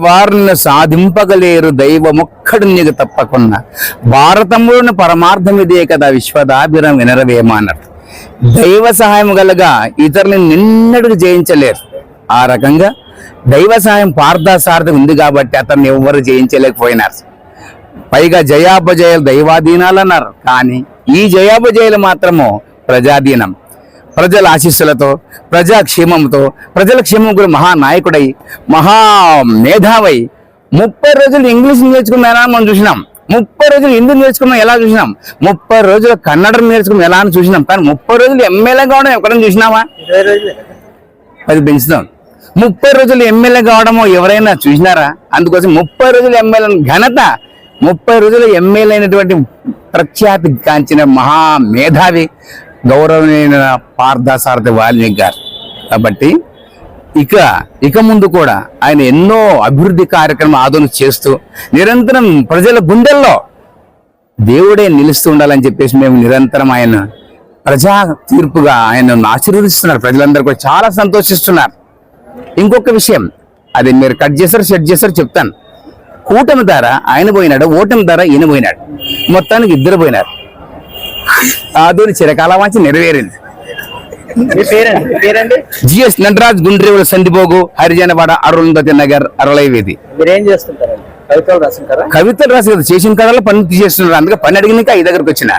వారిని సాధింపగలేరు దైవమొక్కడు నీకు తప్పకున్నా భారతములోని పరమార్థం ఇదే కదా విశ్వదాభిరం వినరవేమ అన్నట్టు. దైవ సహాయం గలగా ఇతరులను నిన్నటికి జయించలేరు. ఆ రకంగా దైవ సహాయం పార్థసారథి ఉంది కాబట్టి అతన్ని ఎవ్వరు జయించలేకపోయినారు. పైగా జయాపజయాలు దైవాధీనాలు అన్నారు. కానీ ఈ జయాపజయాలు మాత్రము ప్రజాధీనం. ప్రజల ఆశీస్సులతో, ప్రజాక్షేమంతో, ప్రజల క్షేమం కూడా మహానాయకుడై మహా మేధావై 30 రోజులు ఇంగ్లీష్ నేర్చుకున్న ఎలా మనం చూసినాం, 30 రోజులు హిందీ నేర్చుకున్నాం ఎలా చూసినాం, 30 రోజులు కన్నడం నేర్చుకున్నాం ఎలా అని చూసినాం. కానీ 30 రోజులు ఎమ్మెల్యే కావడం ఎక్కడైనా చూసినావా? 10 పెంచుతాం. 30 రోజులు ఎమ్మెల్యే కావడమో ఎవరైనా చూసినారా? అందుకోసం 30 రోజులు ఎమ్మెల్యే ఘనత, 30 రోజులు ఎమ్మెల్యే అయినటువంటి ప్రఖ్యాతి కాంచిన మహా మేధావి గౌరవనీయ పార్థసారథి వాల్మీకి గారు. కాబట్టి ఇక ముందు కూడా ఆయన ఎన్నో అభివృద్ధి కార్యక్రమం ఆదరణ చేస్తూ నిరంతరం ప్రజల గుండెల్లో దేవుడే నిలుస్తూ ఉండాలని చెప్పేసి మేము నిరంతరం ఆయన ప్రజా తీర్పుగా ఆయనను ఆశీర్వదిస్తున్నారు. ప్రజలందరూ కూడా చాలా సంతోషిస్తున్నారు. ఇంకొక విషయం, అది మీరు కట్ చేశారు సెట్ చేశారు చెప్తాను. కూటమి ద్వారా ఆయన పోయినాడు, ఓటమి ద్వారా ఈయన పోయినాడు. మొత్తానికి ఇద్దరు పోయినారు. ఆదోని చిరకాల వాంచి నెరవేరింది. జిఎస్ నటరాజ్, గుండ్రేవుల సంధిపోగు, హరిజనవాడ, అరుంధతి నగర్, అరళైవేది. కవితలు రాసి చేసిన కథలో పని తీసేస్తున్నారు. అందుకే పని అడిగినాక ఈ దగ్గరకు వచ్చిన